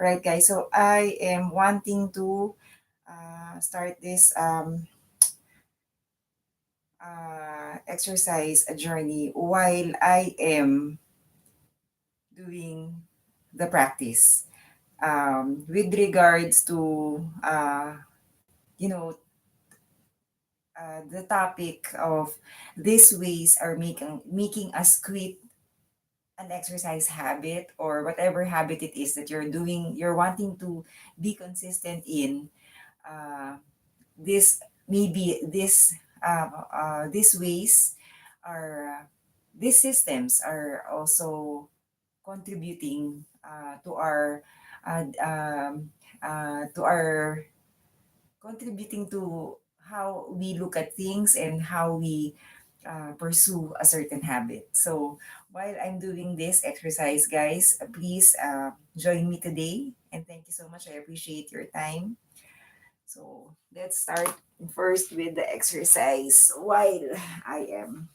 Right, guys. So I am wanting to start this exercise journey while I am doing the practice. With regards to, you know, the topic of these ways are making us quit an exercise habit or whatever habit it is that you're doing, you're wanting to be consistent in. Uh, this maybe this these ways are these systems are also contributing uh, um, to our contributing to how we look at things and how we pursue a certain habit. So while I'm doing this exercise, guys, please join me today, and thank you so much. I appreciate your time. So let's start first with the exercise while I am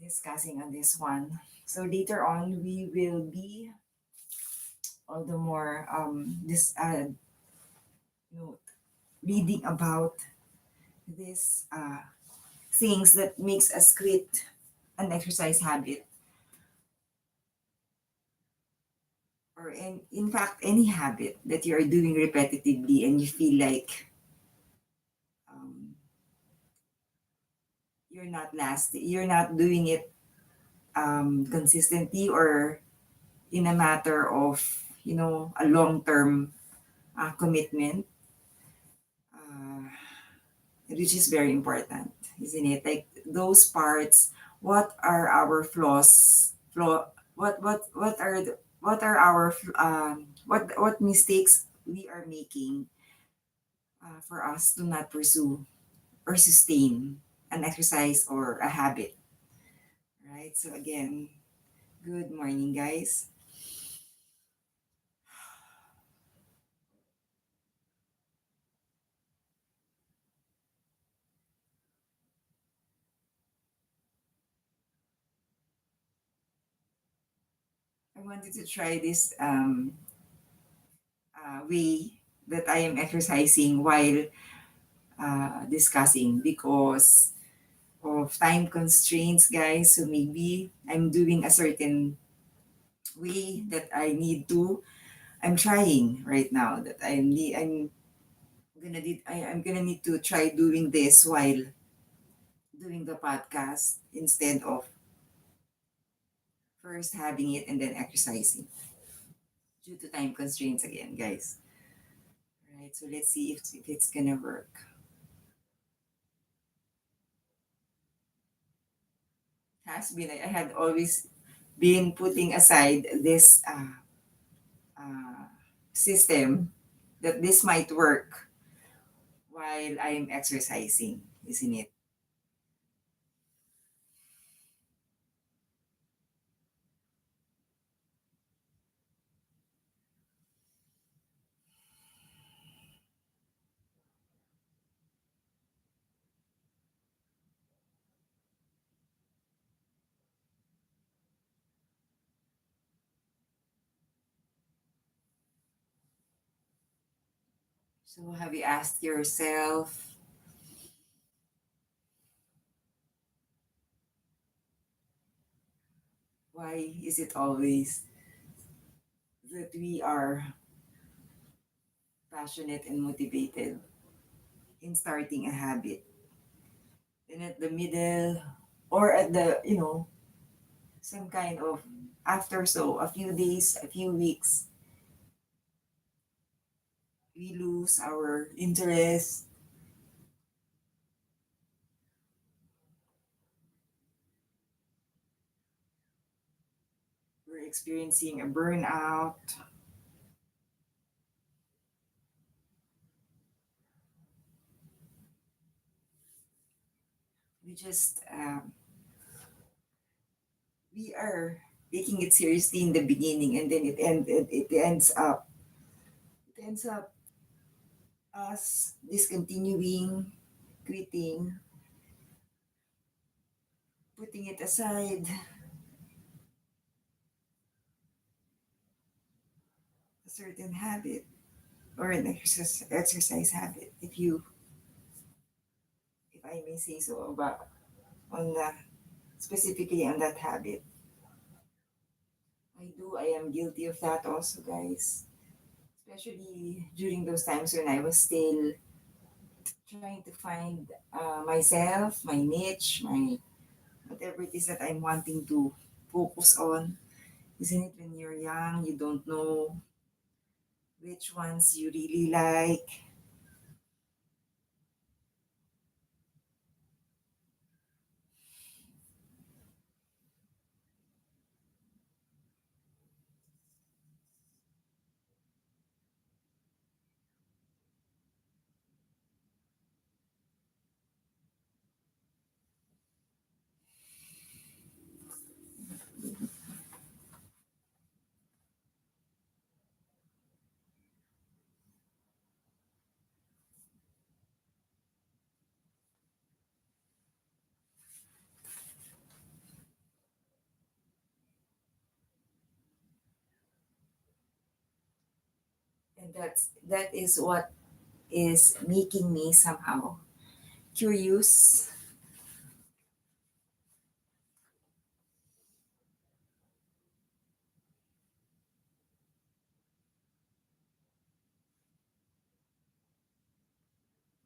discussing on this one. So later on, we will be all the more this you know, reading about these things that makes us quit an exercise habit, or in fact any habit that you are doing repetitively and you feel like um, you're not doing it consistently or in a matter of a long-term commitment, uh, which is very important, isn't it? Like those parts, what are our what are our what mistakes we are making for us to not pursue or sustain an exercise or a habit, right? So again, good morning, guys. I wanted to try this way that I am exercising while discussing because of time constraints, guys. So maybe I'm doing a certain way that I'm trying right now that I'm gonna need to try doing this while doing the podcast instead of first having it and then exercising due to time constraints again, guys. Right. So let's see if it's gonna work. Has been I had always been putting aside this uh, system that this might work while I'm exercising, isn't it? So have you asked yourself, why is it always that we are passionate and motivated in starting a habit? And at the middle or at the, some kind of after so a few days, a few weeks, we lose our interest. We're experiencing a burnout. We just we are taking it seriously in the beginning, and then it ends up us discontinuing, quitting, putting it aside. certain habit or an exercise habit, if I may say so, about on the specifically on that habit. I am guilty of that also, guys. Especially during those times when I was still trying to find myself, my niche, my whatever it is that I'm wanting to focus on. Isn't it when you're young, you don't know which ones you really like? And that is what is making me somehow curious.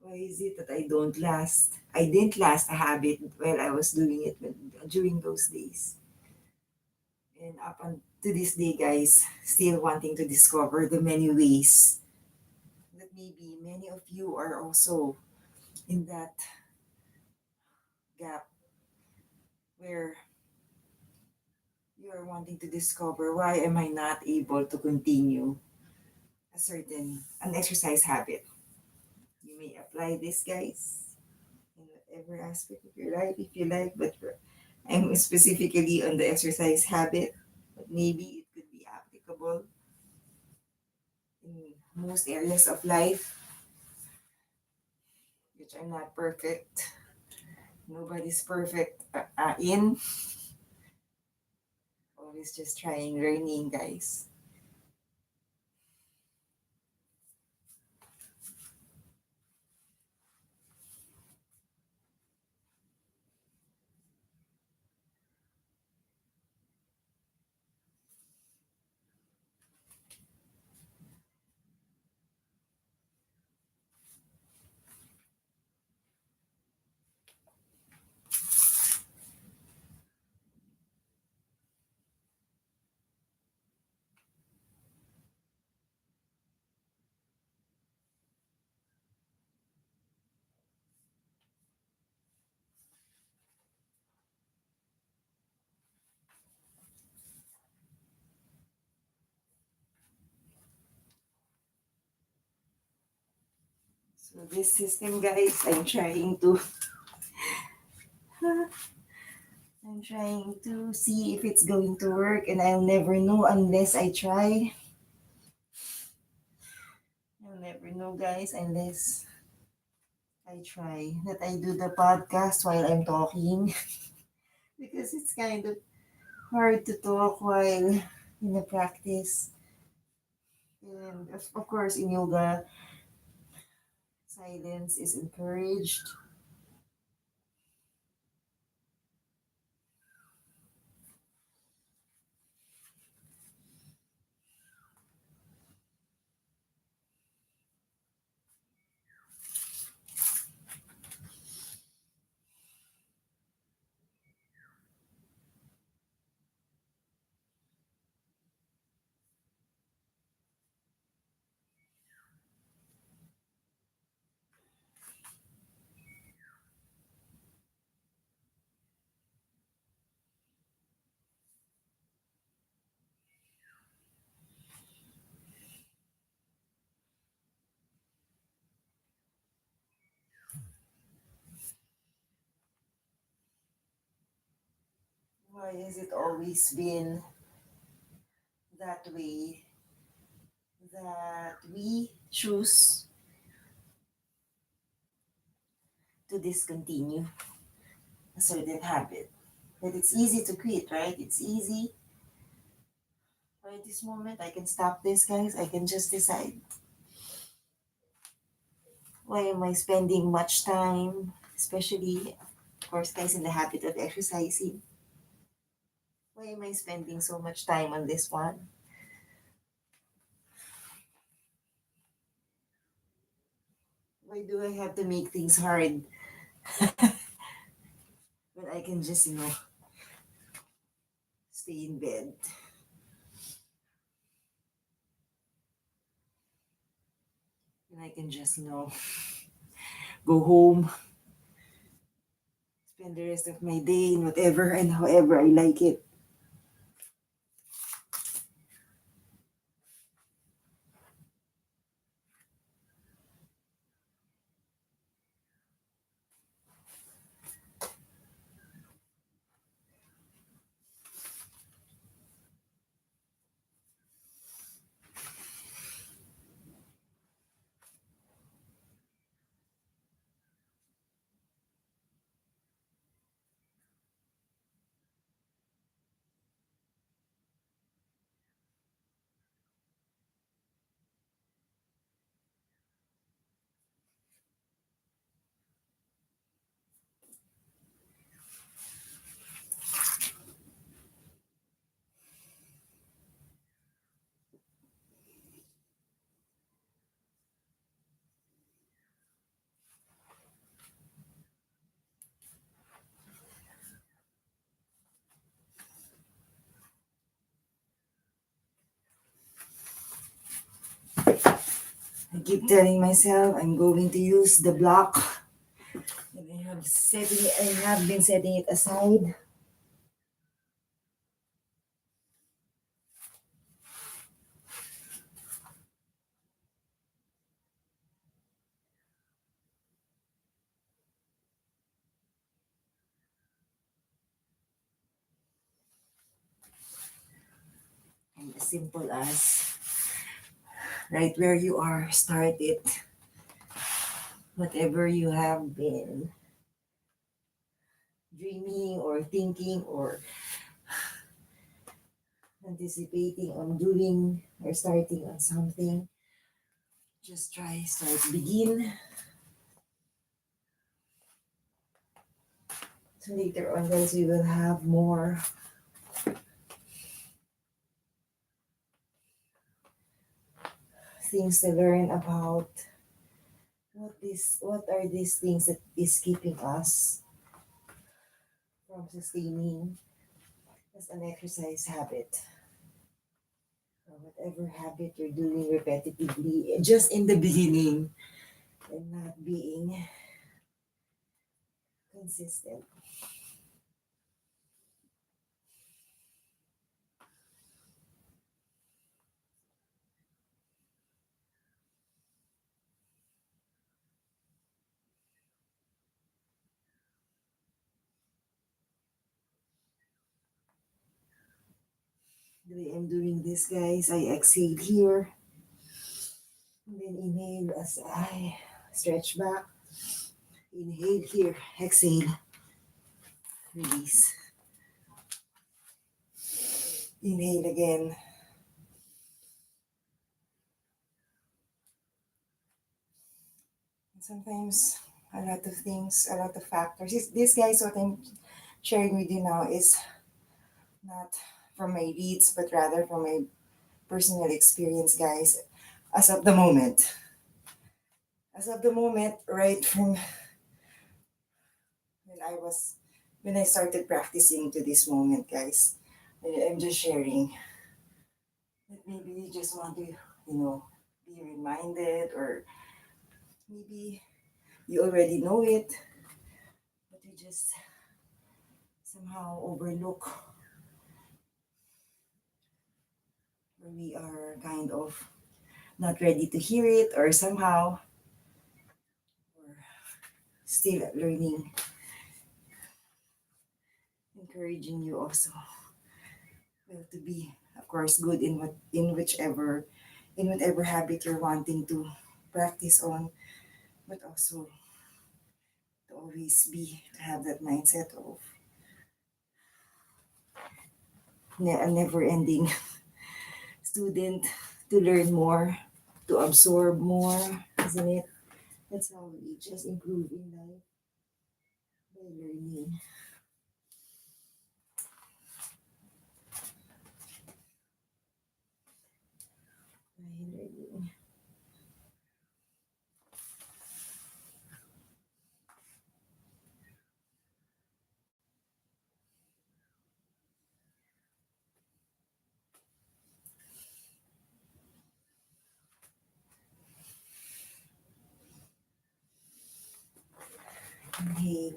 Why is it that I didn't last a habit while I was doing it during those days. And up to this day, guys, still wanting to discover the many ways that maybe many of you are also in that gap where you are wanting to discover why am I not able to continue an exercise habit. You may apply this, guys, in whatever aspect of your life if you like, but I'm specifically on the exercise habit, but maybe it could be applicable in most areas of life, which I'm not perfect. Nobody's perfect in. Always just trying, learning, guys. So this system, guys, I'm trying to see if it's going to work, and I'll never know unless I try. I'll never know, guys, unless I try. That I do the podcast while I'm talking because it's kind of hard to talk while in the practice. And of course, in yoga, silence is encouraged. Why has it always been that way that we choose to discontinue a certain habit? That it's easy to quit, right? It's easy Right this moment, I can stop this, guys. I can just decide. Why am I spending much time, especially, of course, guys, in the habit of exercising? Why am I spending so much time on this one? Why do I have to make things hard when I can just, stay in bed? And I can just, go home, spend the rest of my day in whatever and however I like it. I keep telling myself I'm going to use the block. And I have been setting it aside. And as simple as right where you are, start it. Whatever you have been dreaming or thinking or anticipating on doing or starting on something, just try, start, begin. So later on, guys, we will have more things to learn about what are these things that is keeping us from sustaining as an exercise habit or whatever habit you're doing repetitively just in the beginning and not being consistent. The way I'm doing this, guys, I exhale here and then inhale as I stretch back. Inhale here, exhale, release. Inhale again. And sometimes a lot of things, a lot of factors. This, guys, what I'm sharing with you now is not from my reads, but rather from my personal experience, guys, as of the moment. As of the moment, right from when I was, when I started practicing to this moment, guys, I'm just sharing that maybe you just want to, be reminded, or maybe you already know it, but you just somehow overlook, or we are kind of not ready to hear it, or somehow we're still learning, encouraging you also, well, to be, of course, good in whatever habit you're wanting to practice on, but also to always be, to have that mindset of a never ending student to learn more, to absorb more, isn't it? That's how we just improve in life by learning. By learning. Inhale.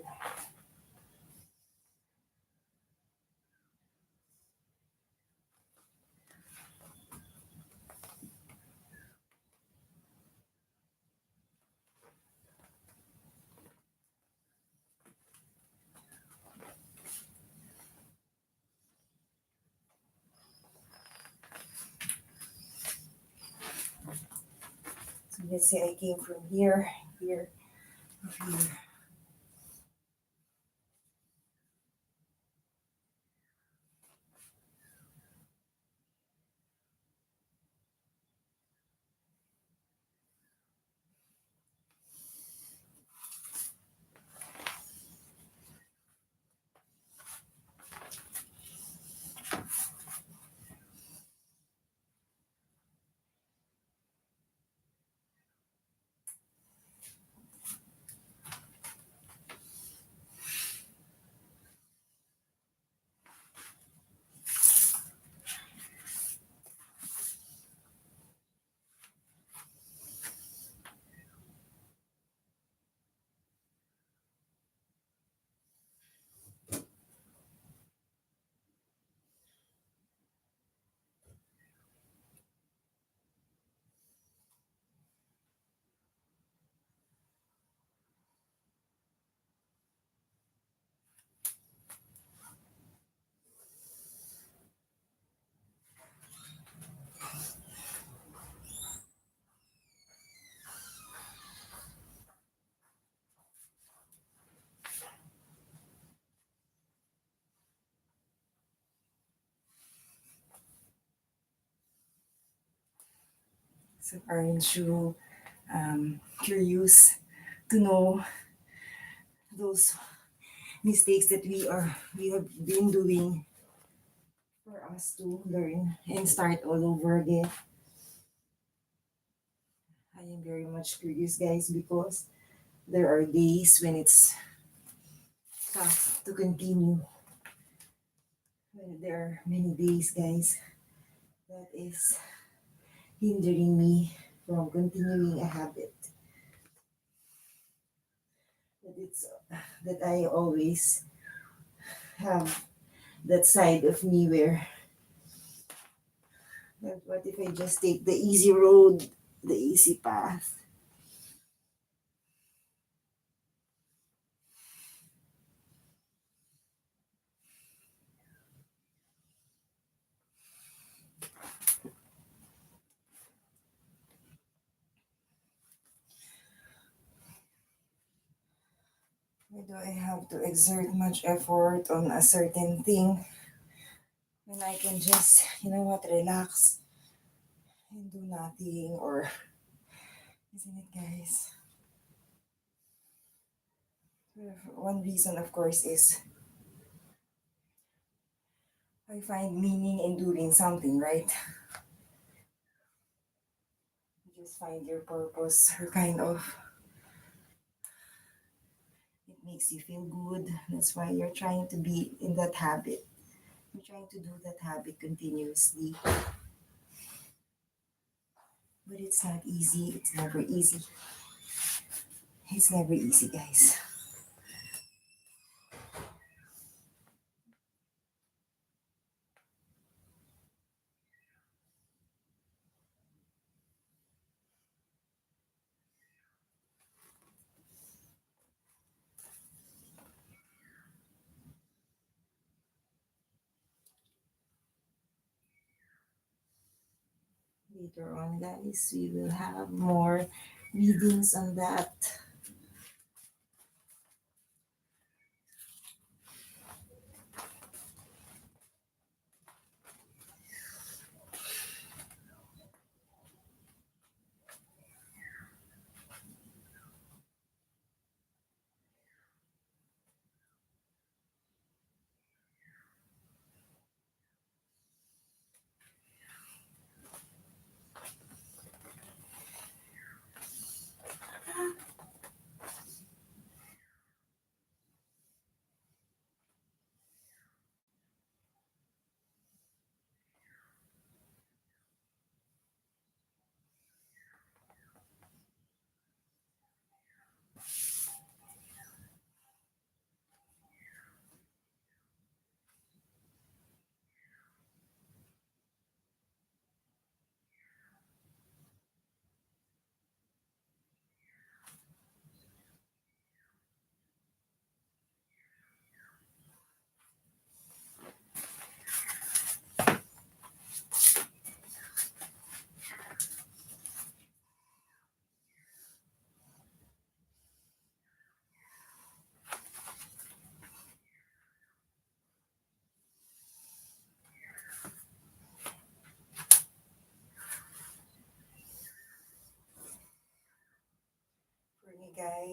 So let's say I came from here, here, here. So aren't you curious to know those mistakes that we have been doing for us to learn and start all over again? I am very much curious, guys, because there are days when it's tough to continue. Well, there are many days, guys, that is hindering me from continuing a habit. That it's that I always have that side of me where, but what if I just take the easy road, the easy path? Why do I have to exert much effort on a certain thing when I can just, you know what, relax and do nothing? Or, isn't it, guys? One reason, of course, is I find meaning in doing something, right? You just find your purpose, or kind of, it makes you feel good. That's why you're trying to be in that habit. You're trying to do that habit continuously. But it's not easy. It's never easy. It's never easy, guys. Later on, guys, we will have more readings on that.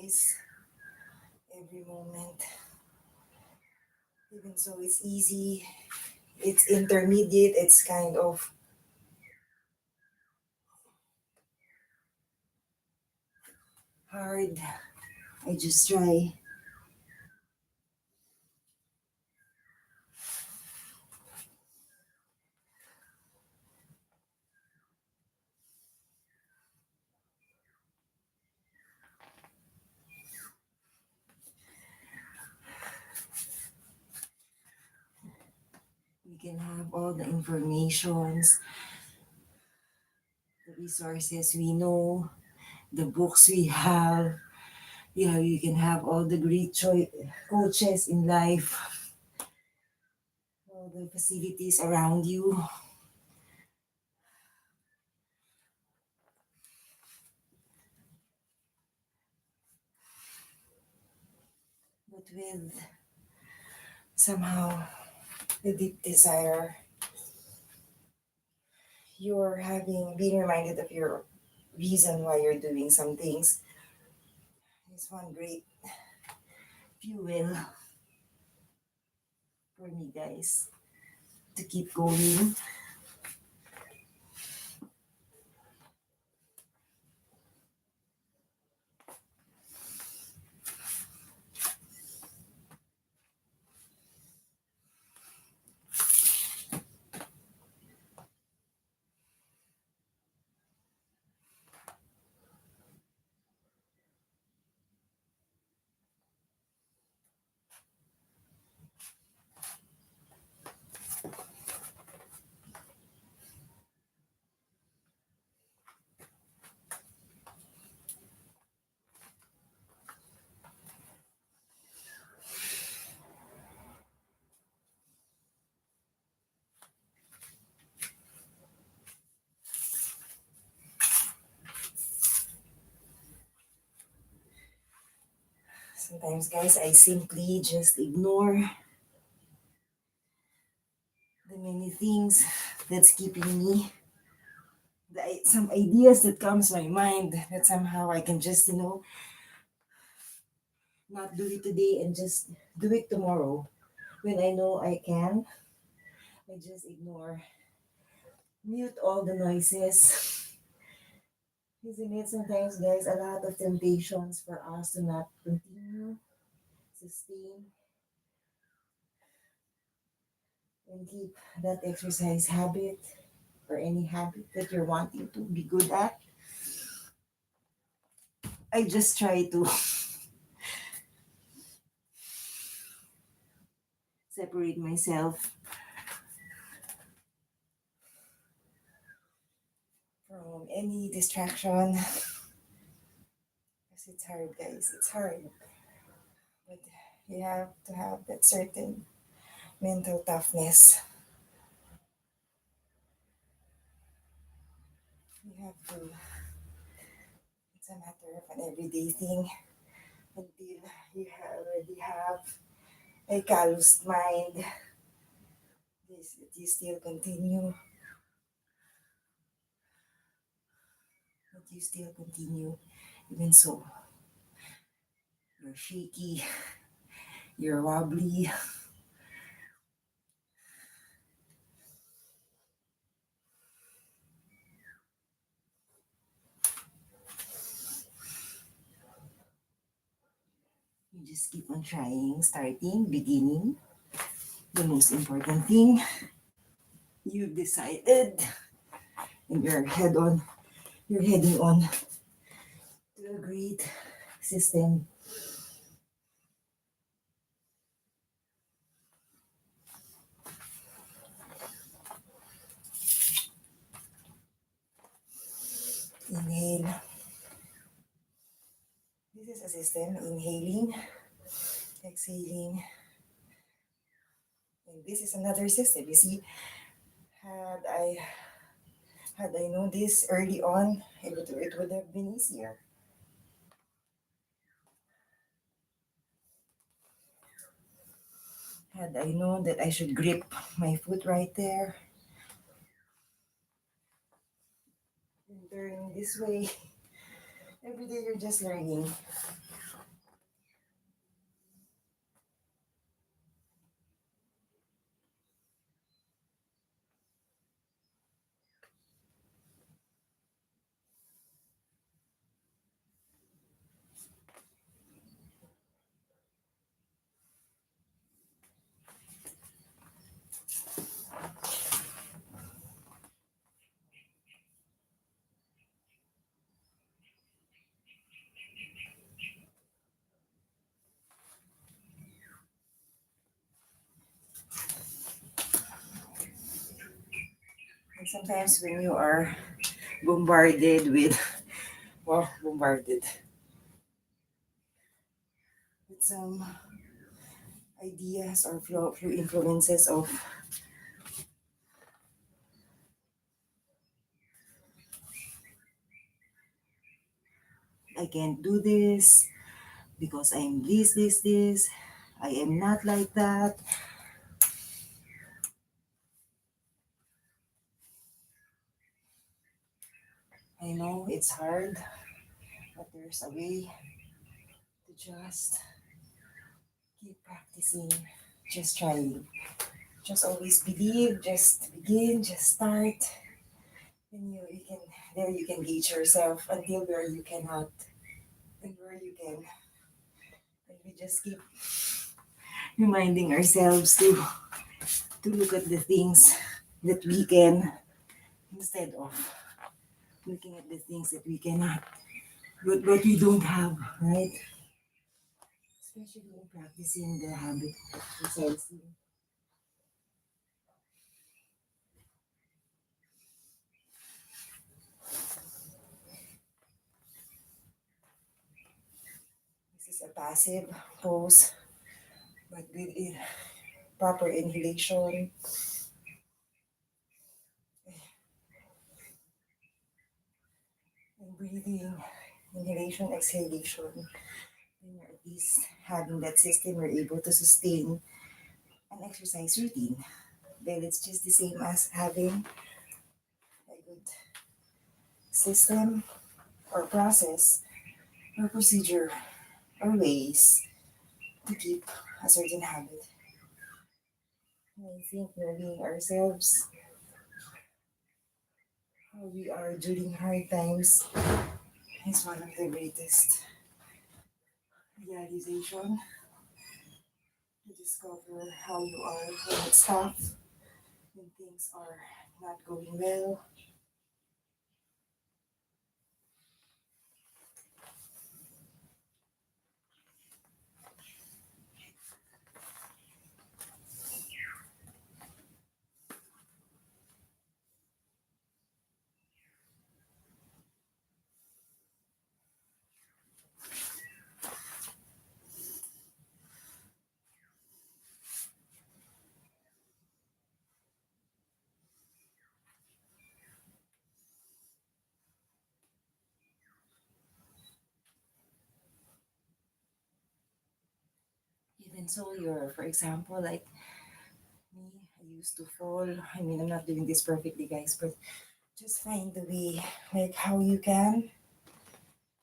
guys, every moment. Even so, it's easy, it's intermediate, it's kind of hard. I just try. We can have all the informations, the resources we know, the books we have. Yeah, you can have all the great coaches in life, all the facilities around you. But with somehow the deep desire, you're having being reminded of your reason why you're doing some things is one great fuel for me, guys, to keep going. Sometimes, guys, I simply just ignore the many things that's keeping me, some ideas that comes to my mind that somehow I can just, not do it today and just do it tomorrow. When I know I can, I just ignore, mute all the noises. Isn't it sometimes, guys, a lot of temptations for us to not continue, sustain, and keep that exercise habit or any habit that you're wanting to be good at. I just try to separate myself from any distraction. Because it's hard, guys. It's hard. But you have to have that certain mental toughness. You have to, it's a matter of an everyday thing until already have a calloused mind. You still continue, but you still continue. Even so, you're shaky, you're wobbly. You just keep on trying, starting, beginning. The most important thing, you've decided, and you're heading on to a great system. Inhale. This is a system, inhaling, exhaling, and this is another system. You see, had I had I known this early on, it would have been easier. Had I known that I should grip my foot right there and turn this way. Every day you're just learning. Sometimes when you are bombarded with, well, bombarded with some ideas or few influences of, I can't do this because I'm this, I am not like that. I know it's hard, but there's a way to just keep practicing, just trying. Just always believe, just begin, just start. Then you can, there you can gauge yourself until where you cannot and where you can. And we just keep reminding ourselves to look at the things that we can instead of looking at the things that we cannot, what we don't have, right? Especially in practicing the habit of exercising. This is a passive pose, but with proper inhalation and breathing, inhalation, exhalation. When you're at least having that system, you're able to sustain an exercise routine. Then it's just the same as having a good system or process or procedure or ways to keep a certain habit. And I think knowing ourselves, how we are during hard times, is one of the greatest realization to discover how you are when it's tough, when things are not going well. Even so, you're, for example, like me, I used to fall. I mean, I'm not doing this perfectly, guys, but just find the way, like how you can,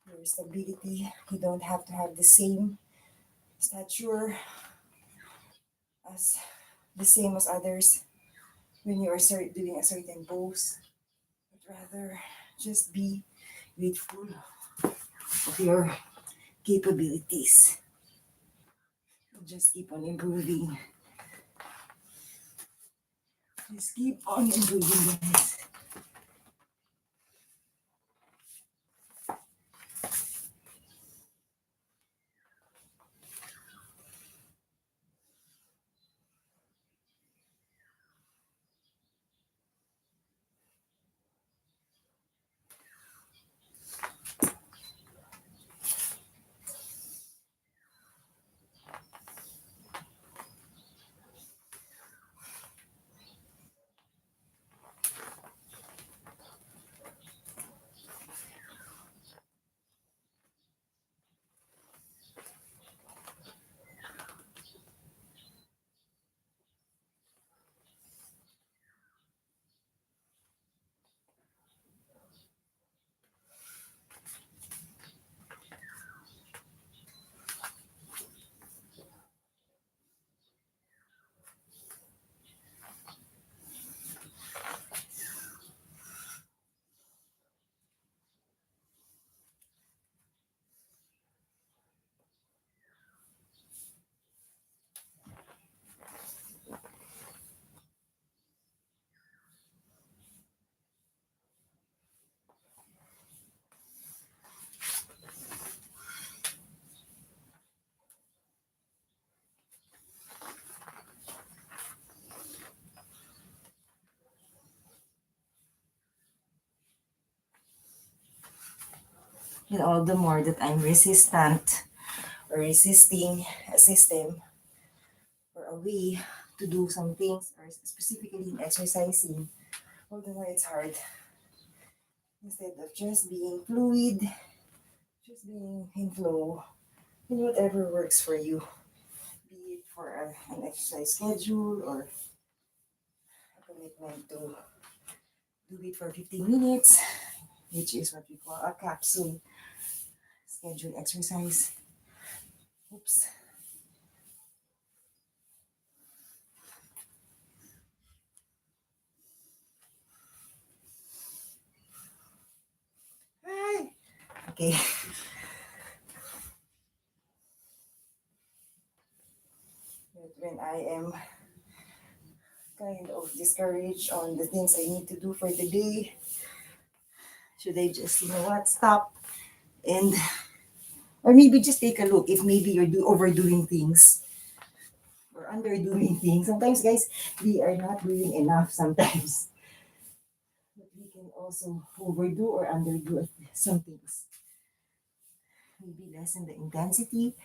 your stability. You don't have to have the same stature as the same as others when you are doing a certain pose, but rather just be grateful of your capabilities. Just keep on improving. Just keep on improving, guys. And all the more that I'm resistant or resisting a system or a way to do some things, or specifically in exercising, all the more it's hard. Instead of just being fluid, just being in flow, in whatever works for you, be it for an exercise schedule or a commitment to do it for 15 minutes, which is what we call a capsule schedule exercise. Oops. Hi. Okay. But when I am kind of discouraged on the things I need to do for the day, should I just, stop and, or maybe just take a look if maybe you're overdoing things or underdoing things. Sometimes, guys, we are not doing enough sometimes. But we can also overdo or underdo some things. Maybe lessen the intensity,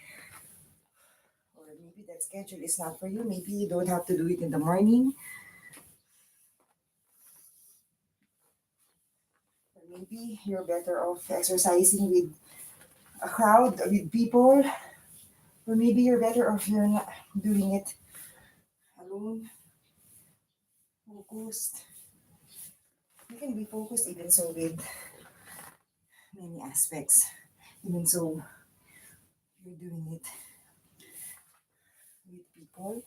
or maybe that schedule is not for you. Maybe you don't have to do it in the morning, or maybe you're better off exercising with a crowd, with people, or maybe you're better off you're not doing it alone, focused. You can be focused even so with many aspects. Even so, you're doing it with people.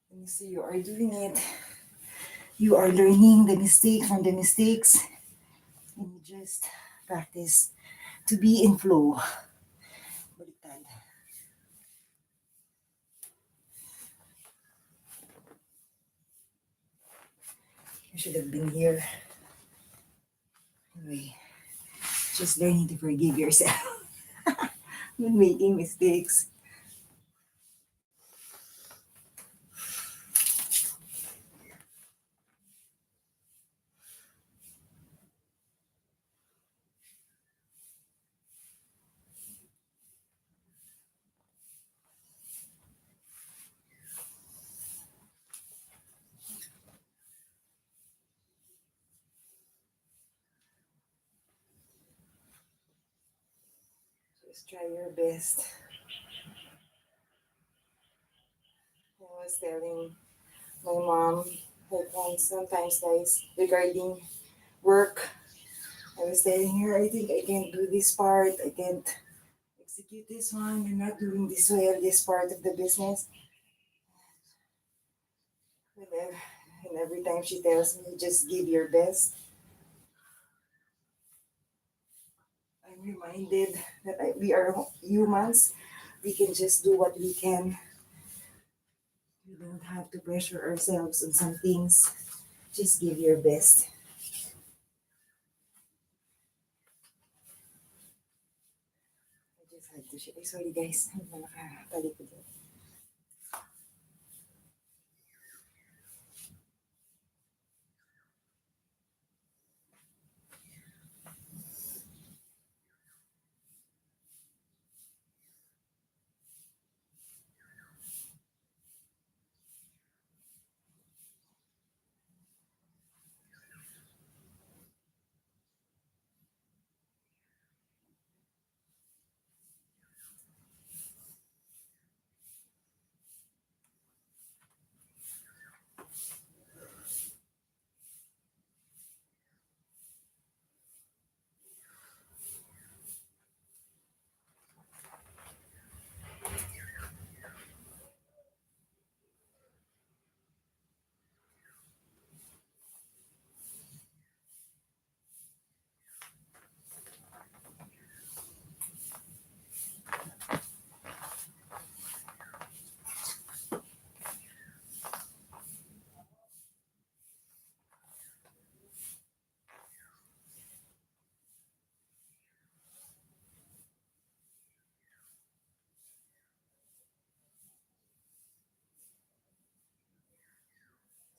And you see, you are doing it. You are learning the mistake from the mistakes, and you just practice to be in flow. Baliktad. You should have been here. Anyway, just learning to forgive yourself when making mistakes. Just try your best. I was telling my mom that once, sometimes, guys, regarding work, I was telling her, I think I can't do this part. I can't execute this one. You're not doing this well, this part of the business. Whenever, and every time she tells me, just give your best, I'm reminded that we are humans. We can just do what we can. We don't have to pressure ourselves on some things. Just give your best. I just had to share. Sorry guys, ano ba nakatalikod yun?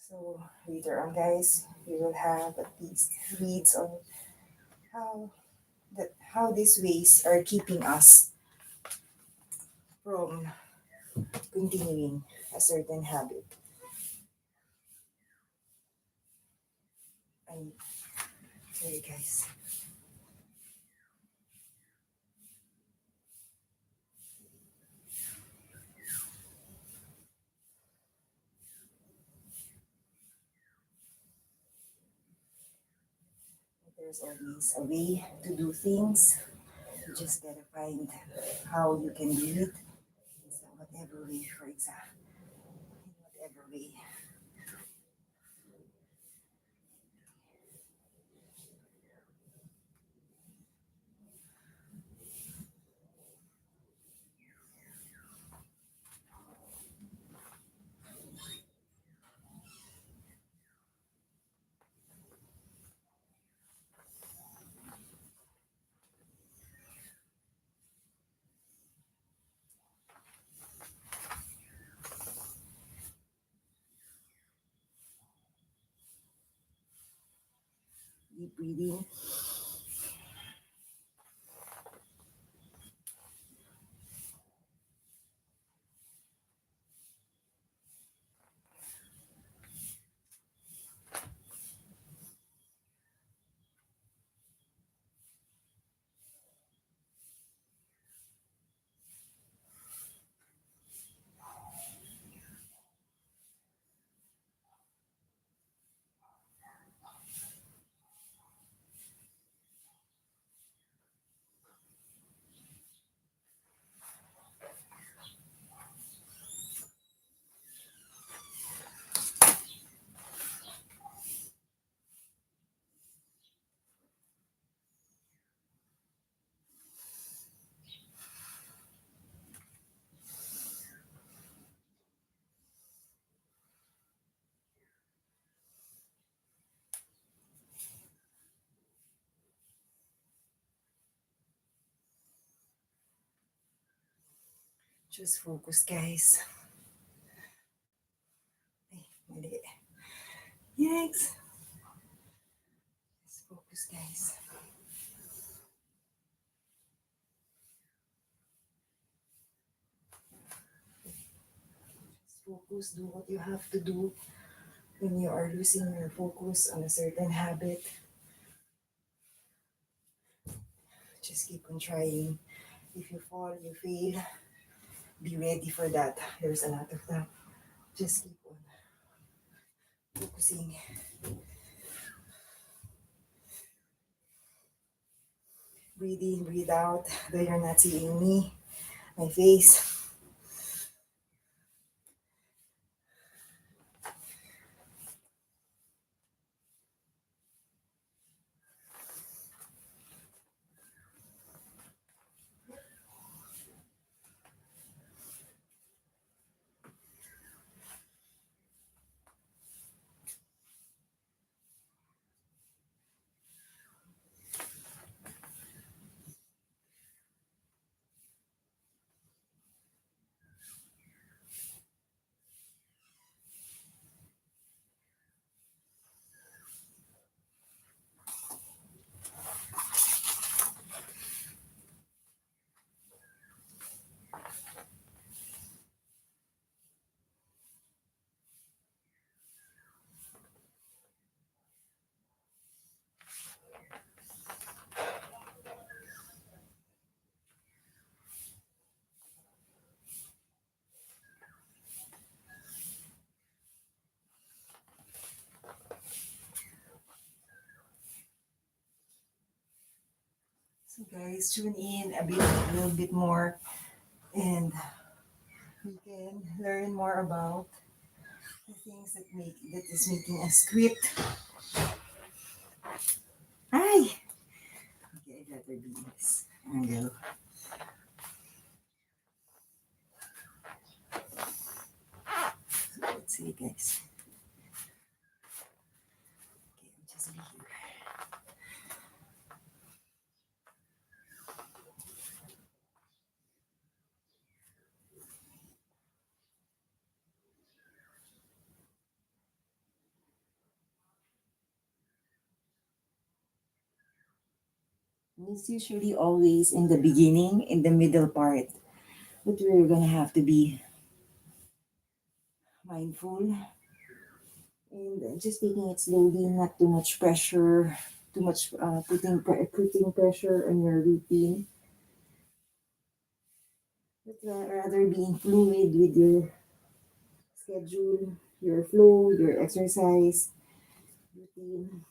So later on, guys, we will have at least reads on how how these ways are keeping us from continuing a certain habit. And sorry, guys. There's always a way to do things. You just gotta find how you can do it in whatever way, for example, in whatever way. Deep breathing. Just focus, guys. Ay, mali. Yikes. Just focus, guys. Just focus. Do what you have to do when you are losing your focus on a certain habit. Just keep on trying. If you fall, you fail. Be ready for that. There's a lot of that. Just keep on focusing. Breathe in, breathe out. Though you're not seeing me, my face. So guys, tune in a little bit more, and we can learn more about the things that is making us quit. Hi. Okay, I'd rather be in this angle. So let's see, guys. Okay, I'll just be here. It's usually always in the beginning, in the middle part, but we're gonna have to be mindful and just taking it slowly, not too much pressure, too much putting pressure on your routine, but rather being fluid with your schedule, your flow, your exercise routine,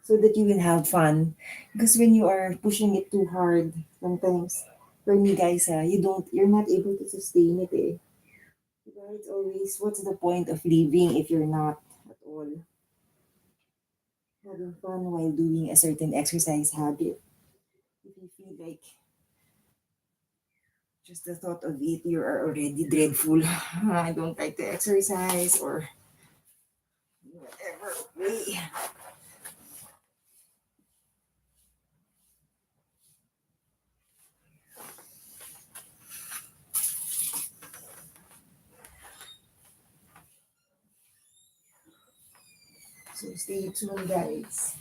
so that you will have fun. Because when you are pushing it too hard, sometimes for me guys, you're not able to sustain it. Eh. Diba? It's always what's the point of living if you're not at all having fun while doing a certain exercise habit. If you feel like just the thought of it, you are already dreadful. I don't like to exercise or whatever way. So stay tuned guys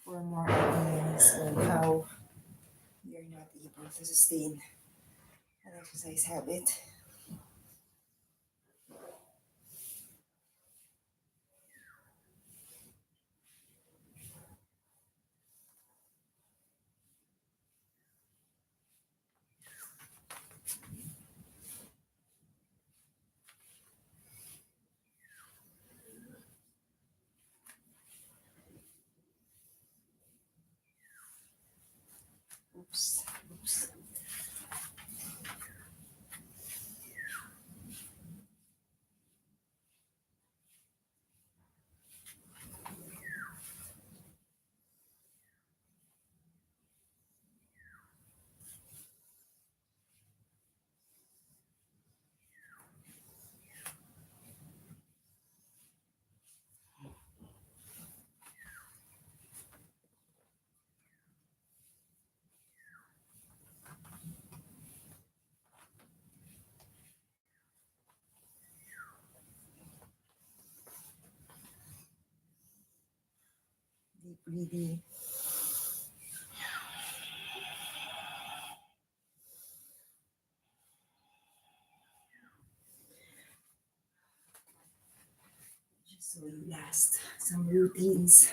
for more ideas on how you're not able to sustain an exercise habit. Oops. Oops. Deep breathing. Just so you last some routines.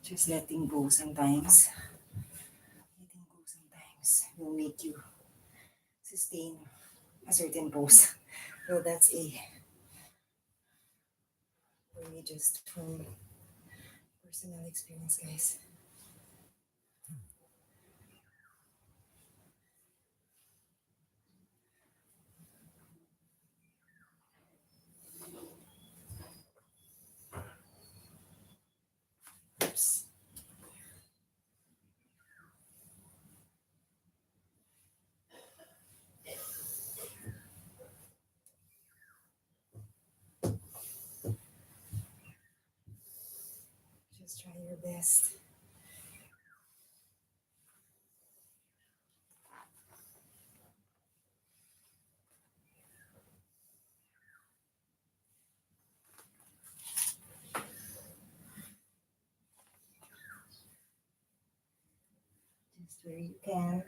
Just letting go sometimes. Letting go sometimes will make you sustain a certain pose. Well, that's a for me just from personal experience, guys. Oops. Just try your best. Just where you can.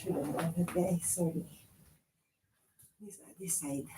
should have done that, guys. Sorry. This side.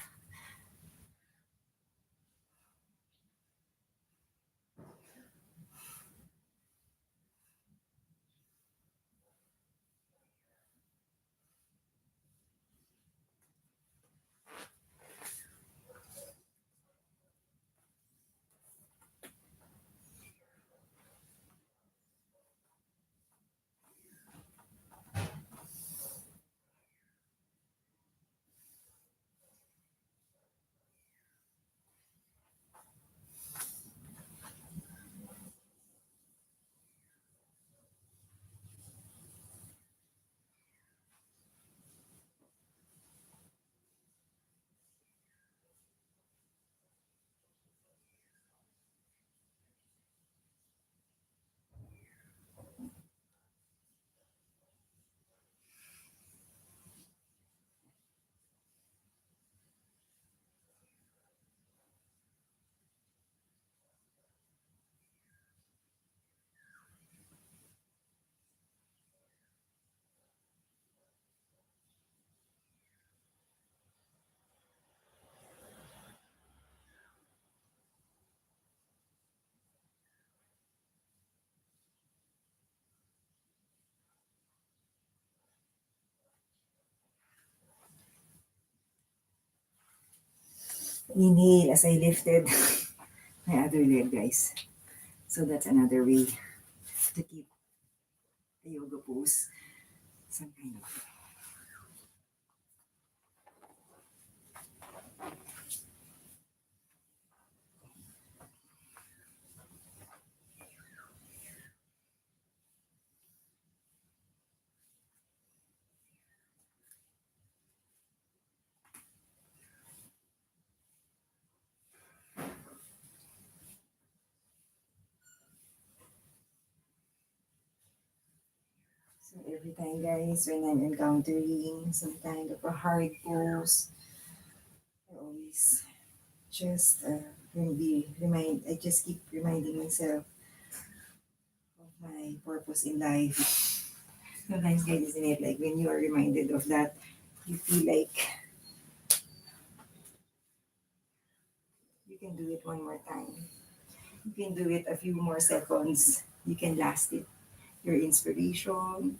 Inhale as I lifted my other leg, guys. So that's another way to keep the yoga pose. Some kind of. So every time, guys, when I'm encountering some kind of a hard pose, I always just I just keep reminding myself of my purpose in life. Sometimes, guys, isn't it like when you are reminded of that, you feel like you can do it one more time. You can do it a few more seconds. You can last it. Your inspiration.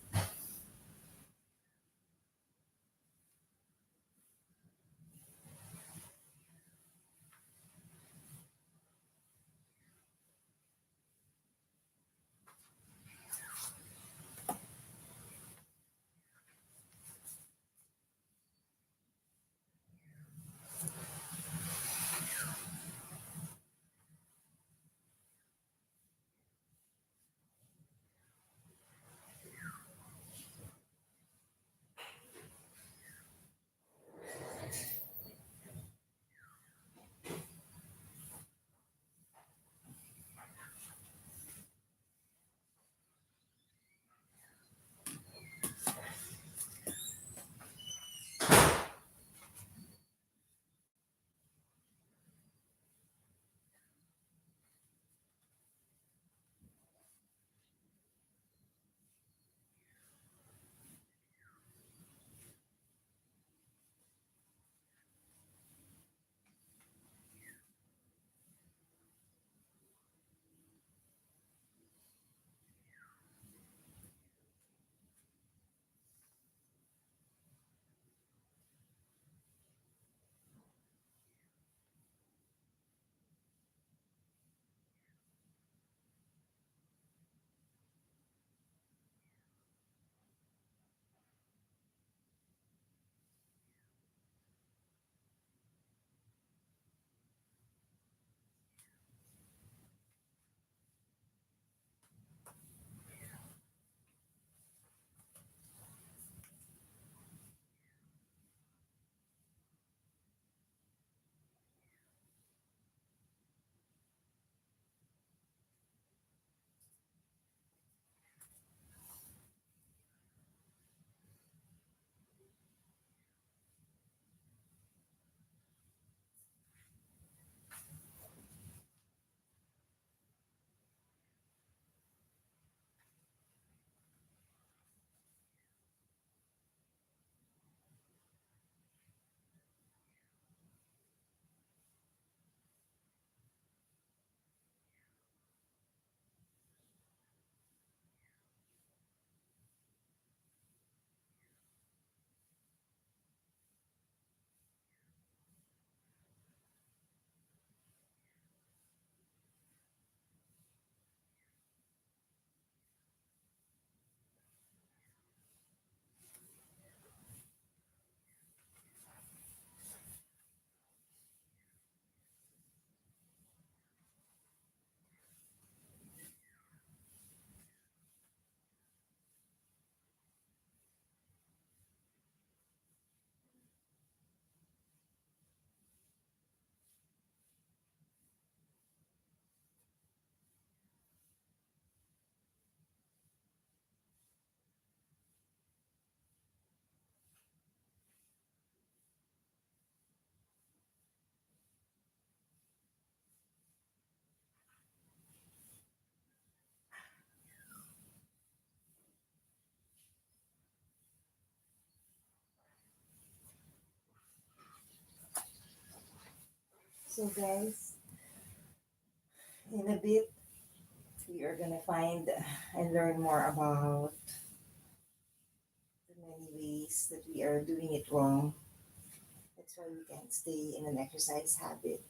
So guys, in a bit, we are gonna find and learn more about the many ways that we are doing it wrong. That's why we can't stay in an exercise habit.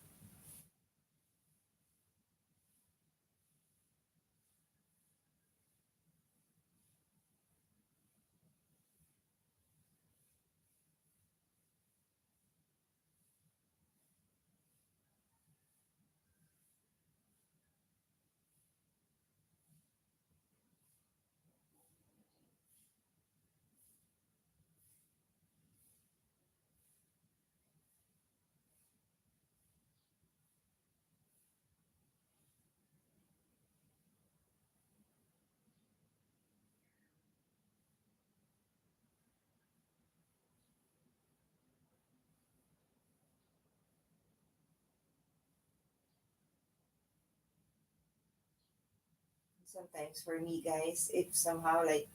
Sometimes for me, guys, if somehow like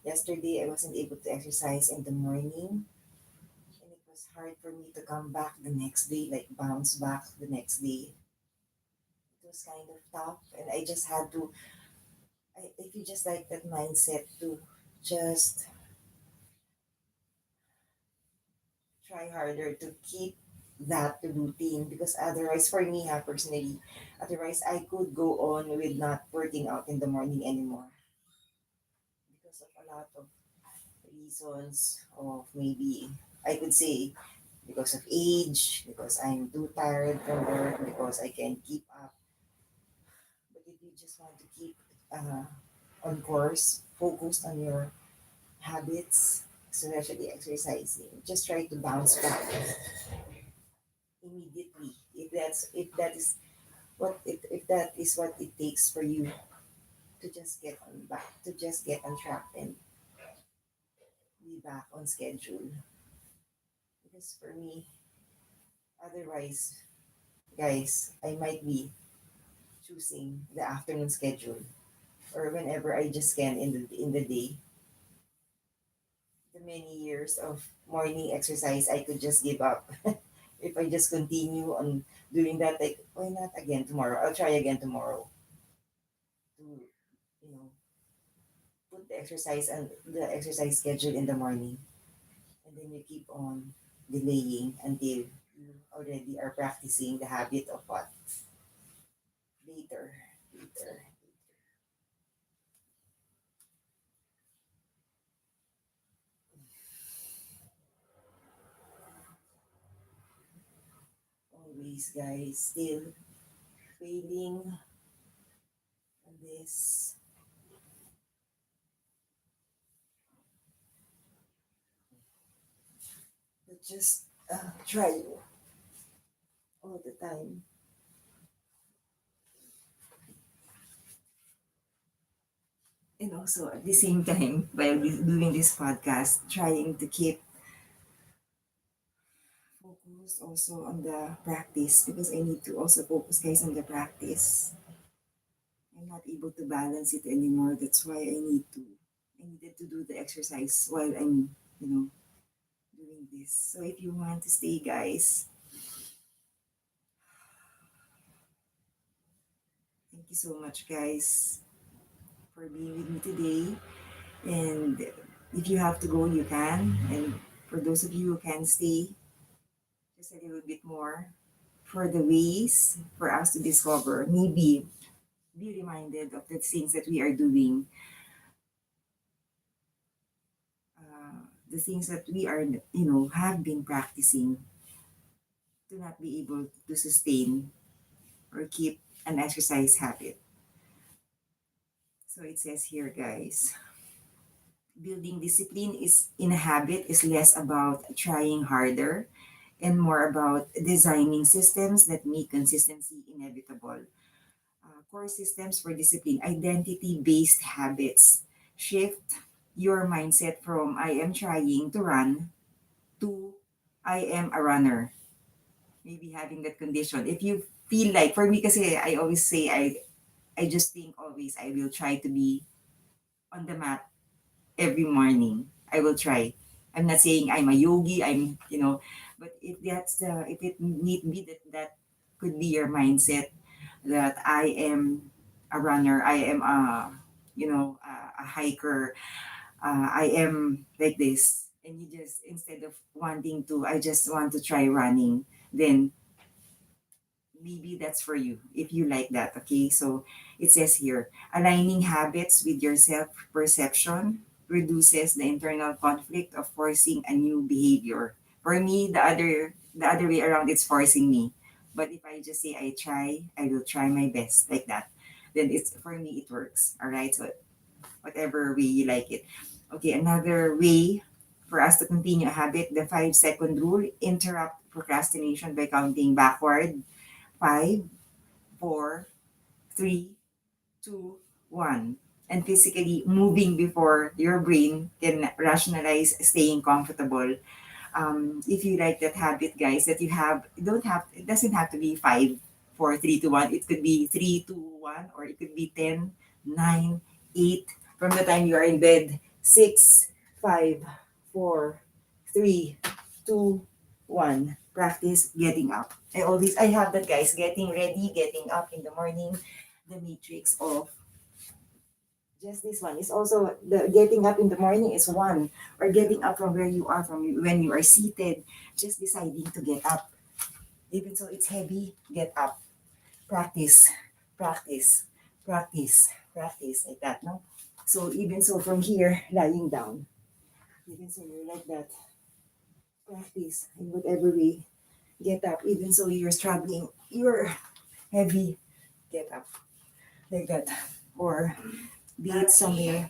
yesterday I wasn't able to exercise in the morning, and it was hard for me to come back the next day, like bounce back the next day. It was kind of tough, and I just had to. If you just like that mindset to just try harder to keep that routine, because otherwise, for me, personally, otherwise I could go on with not working out in the morning anymore because of a lot of reasons of maybe I could say because of age, because I'm too tired from work, because I can't keep up. But if you just want to keep uh, on course, focused on your habits, especially exercising, just try to bounce back immediately. If that is what it takes for you to just get on back, to just get on track and be back on schedule. Because for me, otherwise, guys, I might be choosing the afternoon schedule or whenever I just can in the day. The many years of morning exercise, I could just give up. If I just continue on doing that, like why not again tomorrow? I'll try again tomorrow to you know put the exercise schedule in the morning, and then you keep on delaying until you already are practicing the habit of what later, later. Always, guys, still failing on this. But just try all the time. And also at the same time, while doing this podcast, trying to keep focus also on the practice, because I need to also focus, guys, on the practice. I'm not able to balance it anymore. That's why I needed to do the exercise while I'm, doing this. So if you want to stay, guys, thank you so much, guys, for being with me today. And if you have to go, you can. And for those of you who can stay, just a little bit more for the ways for us to discover, maybe be reminded of the things that we are doing, the things that we are, have been practicing to not be able to sustain or keep an exercise habit. So it says here, guys, building discipline is in a habit is less about trying harder and more about designing systems that make consistency inevitable. Core systems for discipline, identity based habits. Shift your mindset from I am trying to run to I am a runner. Maybe having that condition. If you feel like, for me kasi, I always say, I just think always I will try to be on the mat every morning. I will try. I'm not saying I'm a yogi, but if it need be that could be your mindset that I am a runner, I am a, a hiker, I am like this. And you just, instead of wanting to, I just want to try running, then maybe that's for you if you like that. Okay, so it says here, aligning habits with your self perception reduces the internal conflict of forcing a new behavior. For me, the other way around, it's forcing me. But if I just say I will try my best like that, then it's, for me, it works. All right, so whatever way you like it. Okay, another way for us to continue a habit, the 5 second rule: interrupt procrastination by counting backward. Five, four, three, two, one. And physically moving before your brain can rationalize staying comfortable. If you like that habit, guys, that you have, don't have, it doesn't have to be 5, 4, 3, 2, 1. It could be 3, 2, 1, or it could be 10, 9, 8. From the time you are in bed, 6, 5, 4, 3, 2, 1. Practice getting up. I have that, guys, getting ready, getting up in the morning, the matrix of just this one. Is also the getting up in the morning is one, or getting up from where you are, from when you are seated, just deciding to get up. Even so it's heavy, get up. Practice, practice, practice, practice like that, no? So even so from here, lying down. Even so you're like that. Practice in whatever way. Get up. Even so you're struggling, you're heavy, get up. Like that. Or be it somewhere.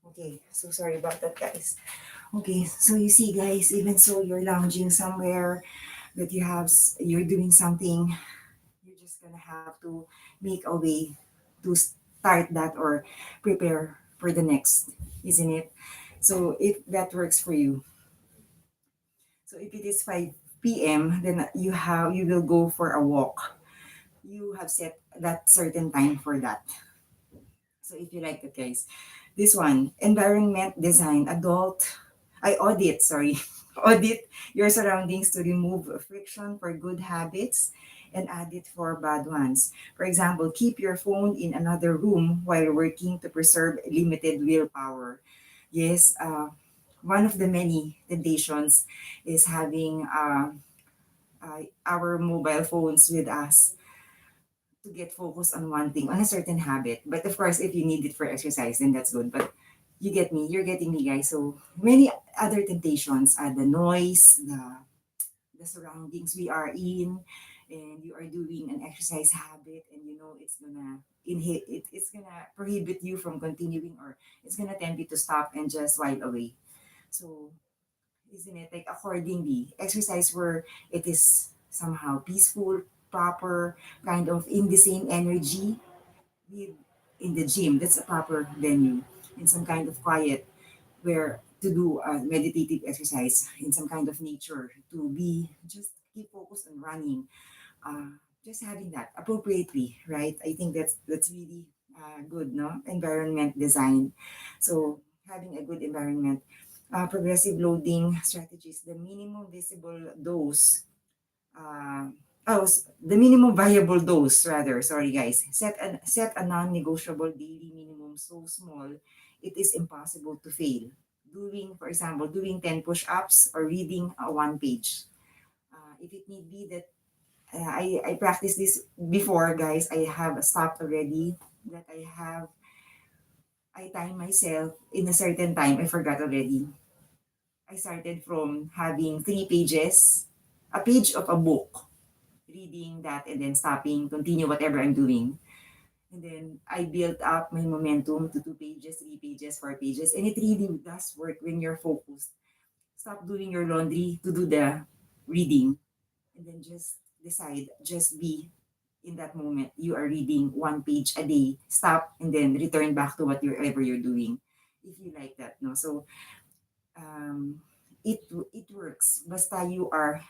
Okay, so sorry about that, guys. Okay, so you see, guys, even so you're lounging somewhere, that you're doing something, you're just gonna have to make a way to start that or prepare for the next, isn't it? So if that works for you, so if it is 5 p.m., then you will go for a walk. You have set that certain time for that. So if you like that, guys, this one, environment design, audit your surroundings to remove friction for good habits and add it for bad ones. For example, keep your phone in another room while working to preserve limited willpower. Yes, one of the many temptations is having our mobile phones with us to get focused on one thing, on a certain habit. But of course, if you need it for exercise, then that's good. But you get me, you're getting me, guys. So many other temptations, the noise, the surroundings we are in, and you are doing an exercise habit, and you know it's gonna prohibit you from continuing, or it's gonna tempt you to stop and just while away. So isn't it like accordingly exercise where it is somehow peaceful, proper, kind of in the same energy with in the gym, that's a proper venue, in some kind of quiet where to do a meditative exercise, in some kind of nature, to be just keep focused on running, uh, just having that appropriately, right? I think that's really good, no? Environment design. So having a good environment, progressive loading strategies, the minimum visible dose, uh, the minimum viable dose, rather. Sorry, guys. Set a non-negotiable daily minimum so small it is impossible to fail. For example, doing 10 push-ups or reading a one page. If it need be that I practiced this before, guys. I have stopped already. That I time myself in a certain time. I forgot already. I started from having 3 pages, a page of a book, reading that and then stopping, continue whatever I'm doing. And then I built up my momentum to 2 pages, 3 pages, 4 pages. And it really does work when you're focused. Stop doing your laundry to do the reading. And then just decide, just be in that moment. You are reading 1 page a day. Stop and then return back to whatever you're doing. If you like that, no? So um, it works. Basta you are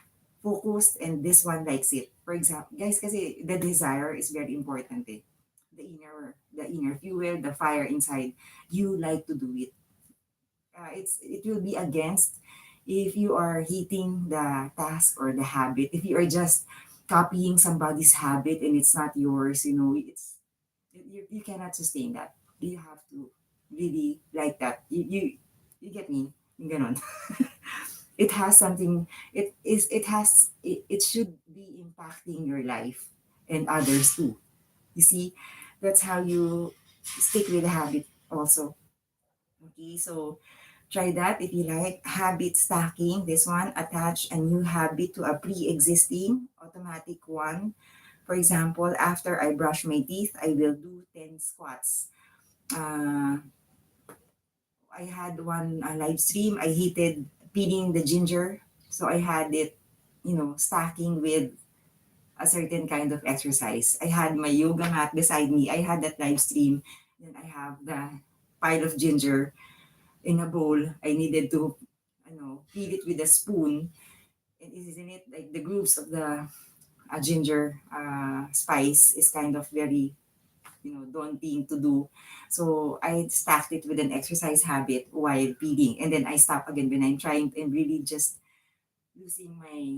focused, and this one likes it. For example, guys, kasi the desire is very important eh. The inner fuel, the fire inside. You like to do it. It will be against if you are hating the task or the habit. If you are just copying somebody's habit and it's not yours, you cannot sustain that. You have to really like that. You get me? Yung ganon. It has something. It should be impacting your life and others too. You see, that's how you stick with the habit also. Okay, so try that if you like. Habit stacking. This one, attach a new habit to a pre-existing automatic one. For example, after I brush my teeth, I will do 10 squats. Uh, I had one live stream. I hated peeling the ginger. So I had it, stacking with a certain kind of exercise. I had my yoga mat beside me. I had that live stream. Then I have the pile of ginger in a bowl. I needed to, peel it with a spoon. And isn't it like the grooves of the ginger spice is kind of very, daunting to do. So I stacked it with an exercise habit while peeling. And then I stop again when I'm trying and really just losing my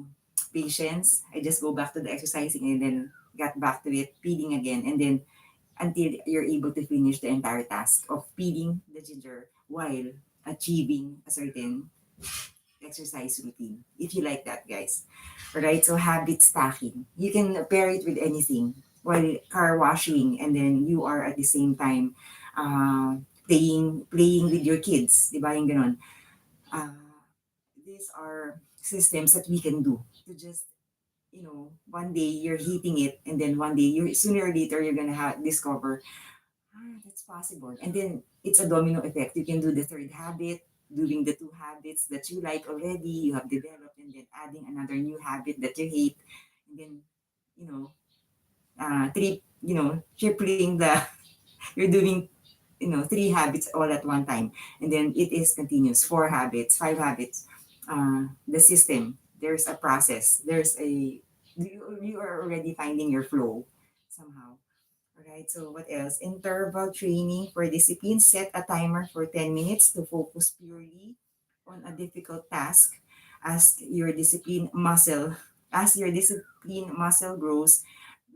patience. I just go back to the exercising and then get back to it, peeling again. And then until you're able to finish the entire task of peeling the ginger while achieving a certain exercise routine. If you like that, guys. All right, so habit stacking. You can pair it with anything while car washing, and then you are at the same time uh, playing with your kids. Di ba yung ganon? These are systems that we can do to just, one day you're hitting it, and then one day you sooner or later you're gonna discover that's possible. And then it's a domino effect. You can do the third habit, doing the two habits that you like already, you have developed, and then adding another new habit that you hate. And then, you know, tripling you're doing, three habits all at one time. And then it is continuous, four habits, five habits. The system, there's a process, you are already finding your flow somehow. Alright, so what else? Interval training for discipline. Set a timer for 10 minutes to focus purely on a difficult task. As your discipline muscle grows,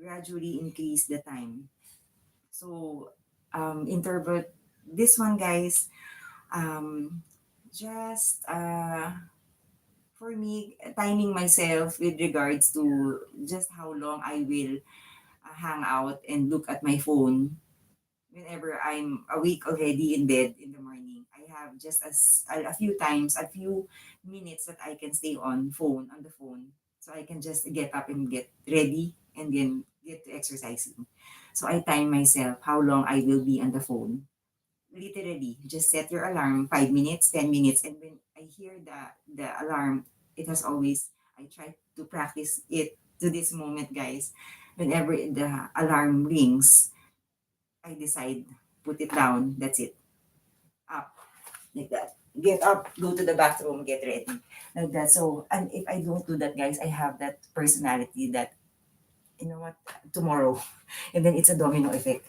gradually increase the time. So, interval, this one, guys, just for me, timing myself with regards to just how long I will hang out and look at my phone whenever I'm awake already in bed in the morning. I have just a few times, a few minutes that I can stay on the phone. So I can just get up and get ready and then get to exercising. So I time myself how long I will be on the phone. Literally, just set your alarm 5 minutes, 10 minutes, and when I hear the alarm, it has always I try to practice it to this moment, guys. Whenever the alarm rings, I decide, put it down, that's it. Up, like that. Get up, go to the bathroom, get ready. Like that. So, and if I don't do that, guys, I have that personality that, you know what, tomorrow. And then it's a domino effect.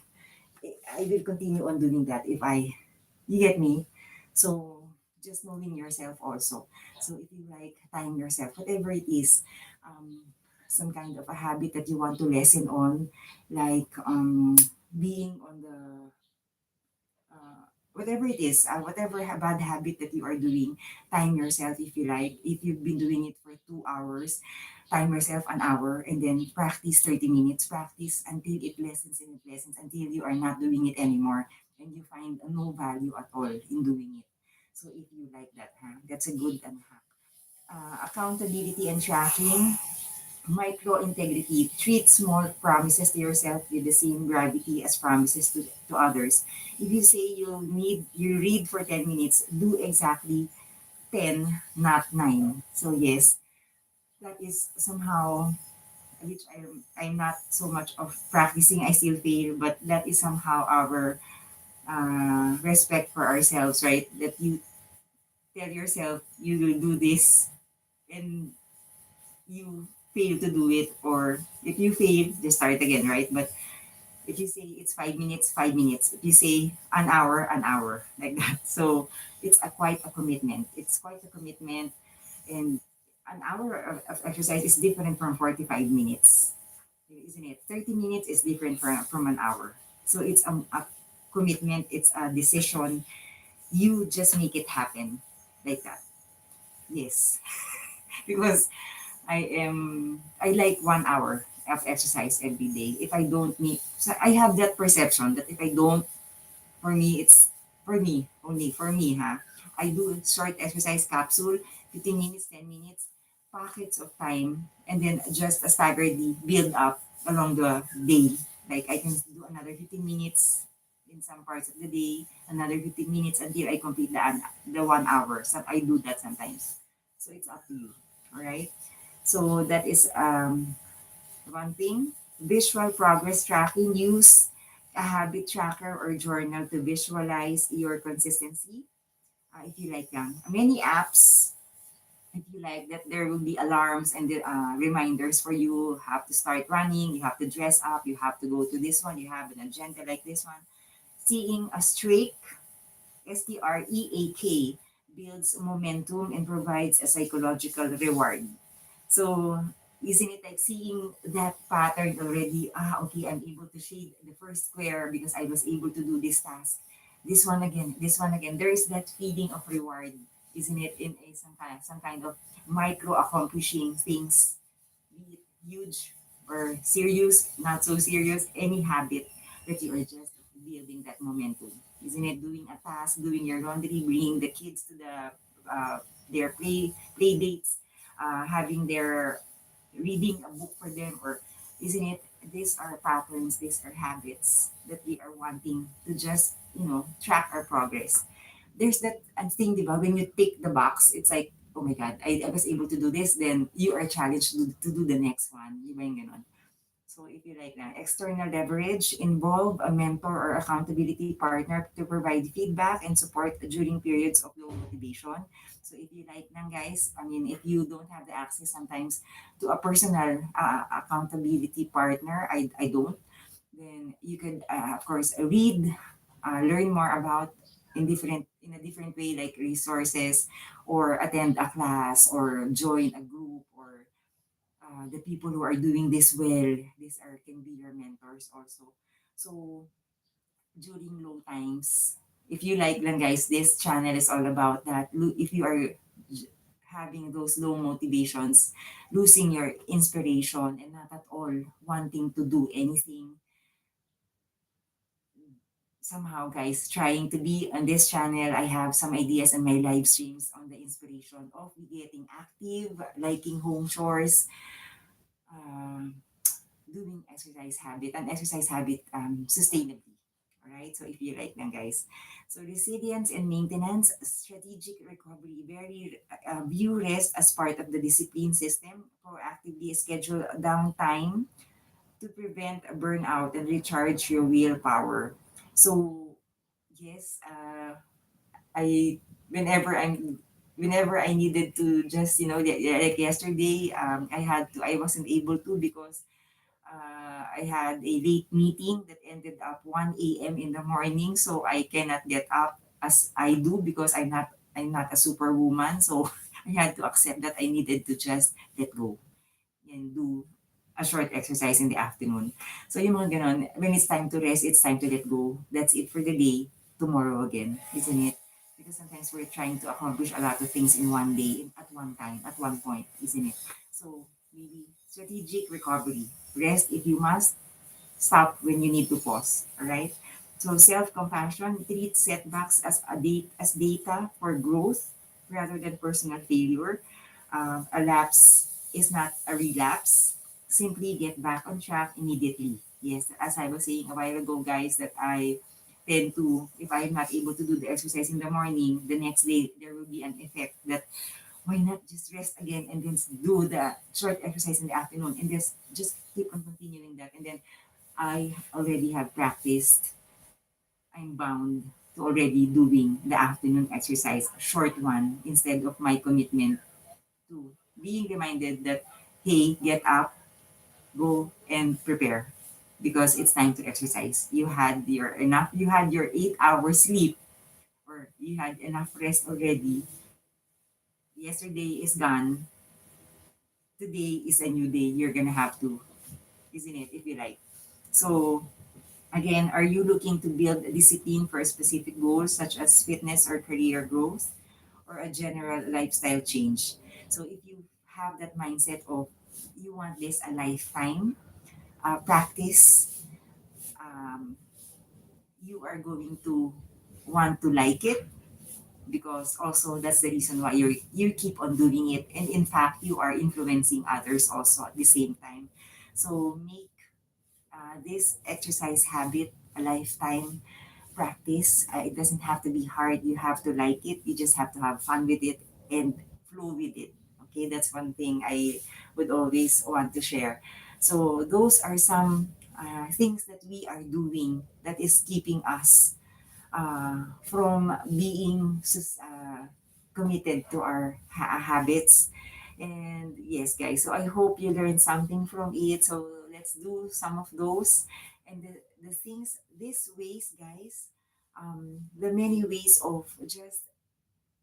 I will continue on doing that you get me? So, just knowing yourself also. So, if you like time yourself, whatever it is, some kind of a habit that you want to lessen on, like being on the whatever it is, whatever bad habit that you are doing, time yourself if you like. If you've been doing it for 2 hours, time yourself an hour and then practice 30 minutes. Practice until it lessens and it lessens until you are not doing it anymore and you find no value at all in doing it. So if you like that, that's a good hack. Accountability and tracking. Micro integrity. Treat small promises to yourself with the same gravity as promises to others. If you say you read for 10 minutes, do exactly 10, not 9. So yes, that is somehow which I'm not so much of practicing. I still fail, but that is somehow our respect for ourselves, right? That you tell yourself you will do this and you fail to do it, or if you fail, just start again, right? But if you say it's 5 minutes, 5 minutes. If you say an hour, like that. So it's a quite a commitment. It's quite a commitment, and an hour of exercise is different from 45 minutes, isn't it? 30 minutes is different from an hour. So it's a commitment. It's a decision. You just make it happen, like that. Yes, because I like 1 hour of exercise every day. If I don't need, so I have that perception that if I don't, for me, it's for me, only for me, ha. I do short exercise capsule, 15 minutes, 10 minutes, pockets of time, and then just staggeredly build up along the day. Like I can do another 15 minutes in some parts of the day, another 15 minutes until I complete the 1 hour. So I do that sometimes. So it's up to you. All right. So that is one thing. Visual progress tracking. Use a habit tracker or journal to visualize your consistency. If you like them. Many apps, if you like that, there will be alarms and reminders for you. Have to start running. You have to dress up. You have to go to this one. You have an agenda like this one. Seeing a streak, STREAK, builds momentum and provides a psychological reward. So, isn't it like seeing that pattern already? Okay, I'm able to shade the first square because I was able to do this task. This one again, this one again. There is that feeling of reward, isn't it? In a, some kind of micro accomplishing things, be it huge or serious, not so serious, any habit that you are just building that momentum. Isn't it doing a task, doing your laundry, bringing the kids to their play dates, having their reading a book for them, or isn't it? These are patterns, these are habits that we are wanting to just track our progress. There's that thing, di ba? When you tick the box, it's like, oh my God, I was able to do this, then you are challenged to do the next one. Di ba yung ganon? So if you like that, external leverage, involve a mentor or accountability partner to provide feedback and support during periods of low motivation. So if you like nang guys, I mean, if you don't have the access sometimes to a personal accountability partner, I don't, then you could, of course, read, learn more about in a different way, like resources, or attend a class, or join a group, or the people who are doing this well. These are can be your mentors also. So during low times, if you like lang guys, this channel is all about that. If you are having those low motivations, losing your inspiration, and not at all wanting to do anything, somehow guys, trying to be on this channel, I have some ideas in my live streams on the inspiration of getting active, liking home chores, um, doing exercise habit, an exercise habit sustainably. All right. So if you like them, guys. So resilience and maintenance, strategic recovery, very view rest as part of the discipline system. Proactively schedule downtime to prevent a burnout and recharge your willpower. So yes, I whenever I'm whenever I needed to just like yesterday, I wasn't able to because I had a late meeting that ended up 1 a.m. in the morning, so I cannot get up as I do because I'm not a superwoman. So I had to accept that I needed to just let go and do a short exercise in the afternoon. So yung mga ganon, when it's time to rest, it's time to let go. That's it for the day. Tomorrow again, isn't it? Because sometimes we're trying to accomplish a lot of things in one day, at one time, at one point, isn't it? So maybe strategic recovery. Rest if you must, stop when you need to pause. All right. So self-compassion, treat setbacks as data for growth rather than personal failure. A lapse is not a relapse. Simply get back on track immediately. Yes, as I was saying a while ago, guys, that I tend to, if I'm not able to do the exercise in the morning, the next day there will be an effect that why not just rest again and then do the short exercise in the afternoon and just keep on continuing that. And then I already have practiced. I'm bound to already doing the afternoon exercise, a short one, instead of my commitment to being reminded that hey, get up, go and prepare because it's time to exercise. You had your 8 hours sleep or you had enough rest already. Yesterday is gone. Today is a new day. You're gonna have to, isn't it, if you like. So again, are you looking to build a discipline for a specific goal such as fitness or career growth or a general lifestyle change? So if you have that mindset of you want this a lifetime practice, um, you are going to want to like it because also that's the reason why you keep on doing it, and in fact you are influencing others also at the same time. So make this exercise habit a lifetime practice. It doesn't have to be hard. You have to like it. You just have to have fun with it and flow with it. Okay, that's one thing I would always want to share. So those are some things that we are doing that is keeping us from being committed to our habits. And yes, guys, so I hope you learned something from it. So let's do some of those. And the things, these ways, guys, the many ways of just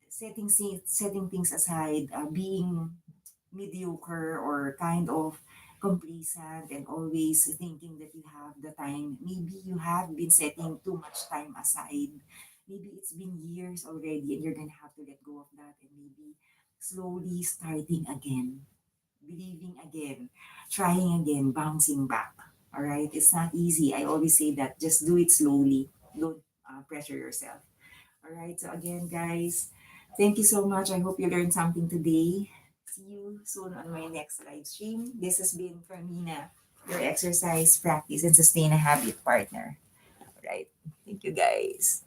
setting things aside, being mediocre or kind of complacent and always thinking that you have the time. Maybe you have been setting too much time aside. Maybe it's been years already and you're gonna have to let go of that and maybe slowly starting again, believing again, trying again, bouncing back. All right, it's not easy. I always say that just do it slowly. Don't pressure yourself. All right. So again, guys, thank you so much. I hope you learned something today. See you soon on my next live stream. This has been Karmina, your exercise, practice, and sustain a habit partner. All right. Thank you, guys.